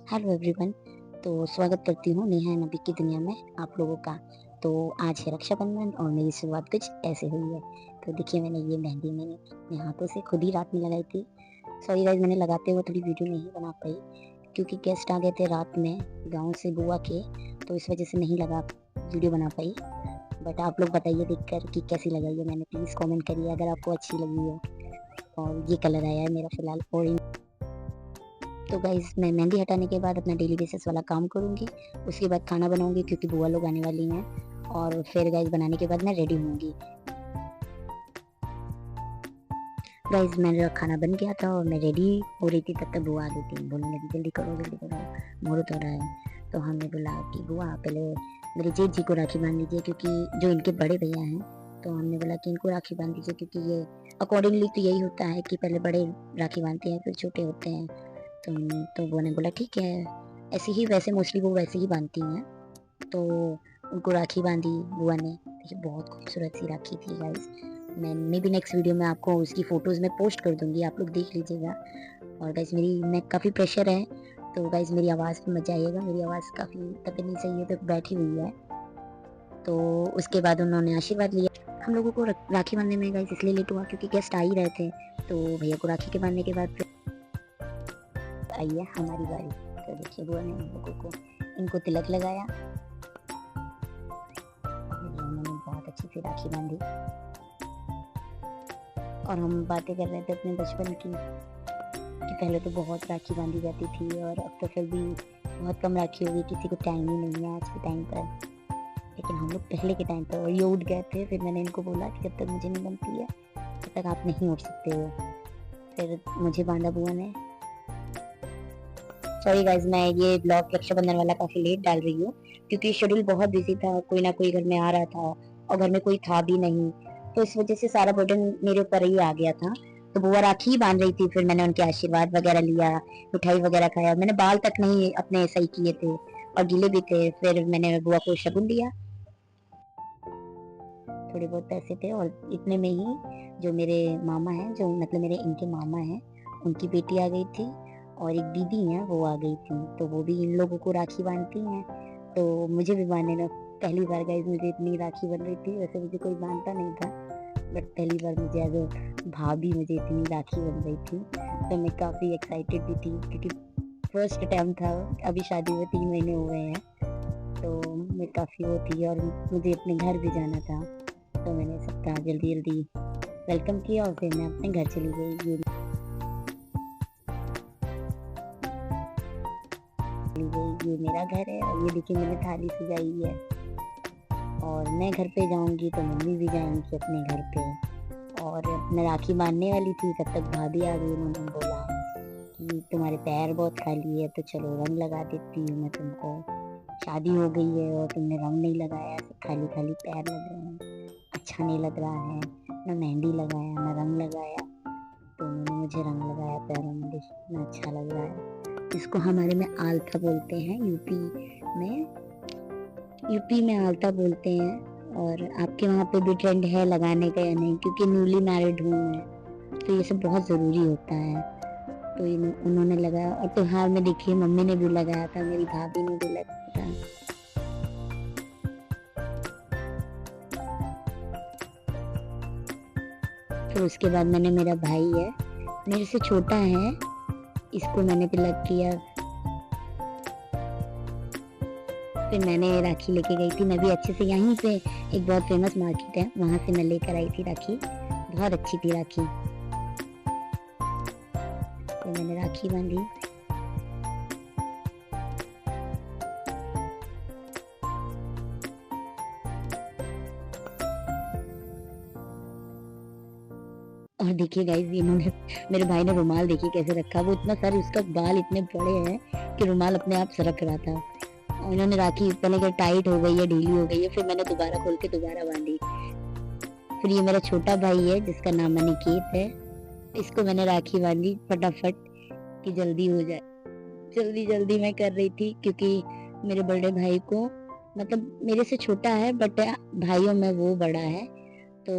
Hello everyone. तो स्वागत करती हूँ नेहा नबी की दुनिया में आप लोगों का। तो आज है रक्षाबंधन और मेरी शुरुआत कुछ ऐसे हुई है। तो देखिए, मैंने ये मेहंदी मैंने अपने हाथों से खुद ही रात में लगाई थी। सॉरी गाइस, मैंने लगाते हुए थोड़ी वीडियो नहीं बना पाई क्योंकि गेस्ट आ गए थे रात में गाँव से बुआ के, तो इस वजह से नहीं लगा वीडियो बना पाई। बट आप लोग बताइए देखकर कि कैसी लगाई है मैंने, प्लीज़ कॉमेंट करिए अगर आपको अच्छी लगी हो। और ये कलर आया है मेरा फ़िलहाल ऑरेंज। तो गाइस, मैं मेहंदी हटाने के बाद अपना डेली बेसिस वाला काम करूँगी, उसके बाद खाना बनाऊँगी क्योंकि बुआ लोग आने वाली हैं, और फिर गाइस बनाने के बाद मैं रेडी होंगी। गाइस, मेरा खाना बन गया था और मैं रेडी हो रही थी, तब तक बुआ आ गई थी। बोलने लगी जल्दी करो मुहूर्त हो रहा है। तो हमने बोला कि बुआ पहले मेरे जेठ जी को राखी बांध दीजिए क्योंकि जो इनके बड़े भैया हैं, तो हमने बोला कि इनको राखी बांध दीजिए क्योंकि ये अकॉर्डिंगली तो यही होता है कि पहले बड़े राखी बांधते हैं फिर छोटे होते हैं। तो बुआ ने बोला ठीक है, ऐसे ही वैसे मोस्टली वो वैसे ही बांधती हैं। तो उनको राखी बांधी बुआ ने। देखिए, बहुत खूबसूरत सी राखी थी गाइस। मैं भी नेक्स्ट वीडियो में आपको उसकी फ़ोटोज़ में पोस्ट कर दूँगी, आप लोग देख लीजिएगा। और गाइस, मेरी नेक काफ़ी प्रेशर है, तो गाइस मेरी आवाज़ पे मत जाइएगा, मेरी आवाज़ काफ़ी तबीयत नहीं सही है तो बैठी हुई है। तो उसके बाद उन्होंने आशीर्वाद लिया। हम लोगों को राखी बांधने में गाइस इसलिए लेट हुआ क्योंकि गेस्ट आ ही रहे थे। तो भैया को राखी के बांधने के बाद फिर आई है हमारी बारी। तो देखिए, बुआ ने हम लोगों को इनको तिलक लगाया। उन्होंने बहुत अच्छी सी राखी बांधी और हम बातें कर रहे थे अपने बचपन की कि पहले तो बहुत राखी बांधी जाती थी और अब तो फिर भी बहुत कम राखी होगी, किसी को टाइम ही नहीं है आज के टाइम पर। लेकिन हम लोग पहले के टाइम पर ये उठ गए थे। फिर मैंने इनको बोला कि जब तक मुझे नहीं बनती है तब तक आप नहीं उठ सकते हो। फिर मुझे बांधा बुआ ने। सॉरी गाइज, मैं ये ब्लॉग रक्षाबंधन वाला काफी लेट डाल रही हूँ क्योंकि शेड्यूल बहुत बिजी था, कोई ना कोई घर में आ रहा था और घर में कोई था भी नहीं, तो इस वजह से सारा बर्डन मेरे ऊपर ही आ गया था। तो बुआ राखी ही बांध रही थी, फिर मैंने उनके आशीर्वाद वगैरह लिया, मिठाई वगैरह खाया। मैंने बाल तक नहीं अपने सही किए थे और गीले भी थे। फिर मैंने बुआ को शगुन दिया, थोड़े बहुत पैसे थे और इतने में ही जो मेरे मामा हैं, जो मतलब मेरे इनके मामा हैं, उनकी बेटी आ गई थी और एक दीदी हैं वो आ गई थी। तो वो भी इन लोगों को राखी बांधती हैं, तो मुझे भी बांधने ना पहली बार गाइस मुझे इतनी राखी बन रही थी। वैसे मुझे कोई बांधता नहीं था, बट पहली बार मुझे एज अ भाभी मुझे इतनी राखी बन रही थी। तो मैं काफ़ी एक्साइटेड भी थी क्योंकि फर्स्ट टाइम था, अभी शादी हुए 3 महीने हुए हैं। तो मैं काफ़ी वो थी और मुझे अपने घर भी जाना था, तो मैंने सबका जल्दी जल्दी वेलकम किया और फिर मैं अपने घर चली गई। ये मेरा घर है और ये देखिए मैंने थाली सजाई है और मैं घर पे जाऊंगी तो मम्मी भी जाएंगी अपने घर पे। और मैं राखी बांधने वाली थी तब तक भाभी आ गई। उन्होंने बोला कि तुम्हारे पैर बहुत खाली है तो चलो रंग लगा देती हूँ मैं तुमको, शादी हो गई है और तुमने रंग नहीं लगाया, खाली खाली पैर लग रहे हैं, अच्छा नहीं लग रहा है। ना मेहंदी लगाया ना रंग लगाया, तो उन्होंने मुझे रंग लगाया पैरों में, देखिए अच्छा लग रहा है। इसको हमारे में आलता बोलते हैं, यूपी में आलता बोलते हैं। और आपके वहाँ पे भी ट्रेंड है लगाने का या नहीं, क्योंकि न्यूली मैरिड हूँ मैं, तो ये सब बहुत ज़रूरी होता है। तो उन्होंने लगाया और त्योहार में देखिए मम्मी ने भी लगाया था, मेरी भाभी ने भी लगाया था। फिर उसके बाद मैंने, मेरा भाई है मेरे से छोटा है, इसको मैंने तिलक किया। फिर मैंने राखी लेके गई थी, मैं भी अच्छे से यहीं पे एक बहुत फेमस मार्केट है वहां से मैं लेकर आई थी राखी, बहुत अच्छी थी राखी। तो मैंने राखी बांधी और देखिए गाइस, इन्होंने मेरे भाई ने रुमाल देखिए कैसे रखा, वो इतना सारे उसका बाल इतने बड़े हैं कि रुमाल अपने आप सरक रहा था। और इन्होंने राखी पहले कि टाइट हो गई है, ढीली हो गई है, फिर मैंने दोबारा खोल के दोबारा बांधी। फिर ये मेरा छोटा भाई है जिसका नाम अनिकेत है, इसको मैंने राखी बांधी फटाफट कि जल्दी हो जाए। जल्दी जल्दी मैं कर रही थी क्योंकि मेरे बड़े भाई को, मतलब मेरे से छोटा है बट भाइयों में वो बड़ा है, तो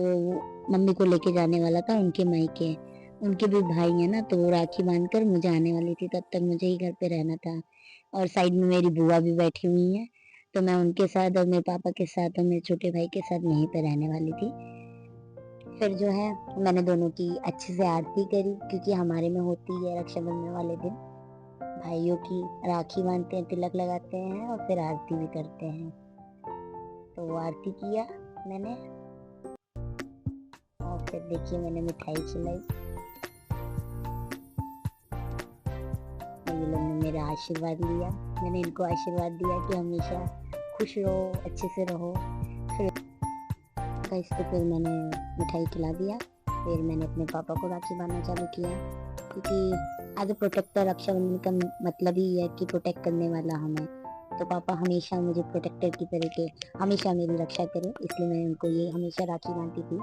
मम्मी को लेके जाने वाला था उनके मायके। उनके भी भाई है ना, तो वो राखी बांधकर मुझे आने वाली थी, तब तक मुझे ही घर पे रहना था। और साइड में मेरी बुआ भी बैठी हुई है, तो मैं उनके साथ और मेरे पापा के साथ और मेरे छोटे भाई के साथ यहीं पे रहने वाली थी। फिर जो है मैंने दोनों की अच्छे से आरती करी, क्योंकि हमारे में होती है रक्षाबंधन वाले दिन भाइयों की राखी बांधते हैं, तिलक लगाते हैं और फिर आरती भी करते हैं। तो वो आरती किया मैंने, और फिर देखिए मैंने मिठाई खिलाई और ये लोग ने मेरा आशीर्वाद लिया। मैंने इनको आशीर्वाद दिया कि हमेशा खुश रहो, अच्छे से रहो। फिर इसको फिर मैंने मिठाई खिला दिया। फिर मैंने अपने पापा को राखी बांधना चालू किया, क्योंकि एज ए प्रोटेक्टर रक्षाबंधन का मतलब ही है कि प्रोटेक्ट करने वाला हमें। तो पापा हमेशा मुझे प्रोटेक्टर की तरह के हमेशा मेरी रक्षा करें, इसलिए मैं उनको ये हमेशा राखी बांधती थी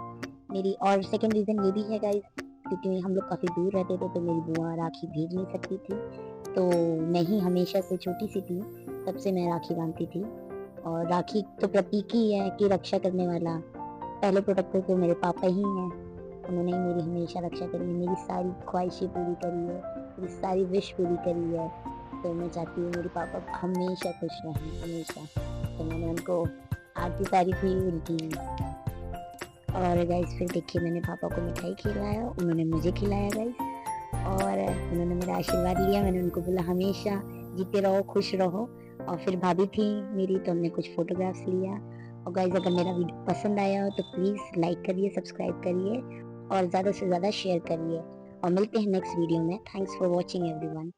मेरी। और सेकंड रीज़न ये भी है गाइस, क्योंकि हम लोग काफ़ी दूर रहते थे, तो मेरी बुआ राखी भेज नहीं सकती थी, तो मैं ही हमेशा से छोटी सी थी तब से मैं राखी बांधती थी। और राखी तो प्रतीक ही है कि रक्षा करने वाला। पहले प्रोटेक्टर तो मेरे पापा ही हैं, उन्होंने ही मेरी हमेशा रक्षा करी है, मेरी सारी ख्वाहिशें पूरी करी है, मेरी सारी विश पूरी करी है। तो मैं चाहती हूँ मेरे पापा हमेशा खुश रहें, हमेशा। तो मैंने उनको आरती उतारी थी उनकी। और गाइस फिर देखिए मैंने पापा को मिठाई खिलाया, उन्होंने मुझे खिलाया गाइस, और उन्होंने मेरा आशीर्वाद लिया। मैंने उनको बोला हमेशा जीते रहो, खुश रहो। और फिर भाभी थी मेरी, तो हमने कुछ फोटोग्राफ्स लिया। और गाइस अगर मेरा वीडियो पसंद आया हो तो प्लीज़ लाइक करिए, सब्सक्राइब करिए और ज़्यादा से ज़्यादा शेयर करिए। और मिलते हैं नेक्स्ट वीडियो में। Thanks for watching everyone.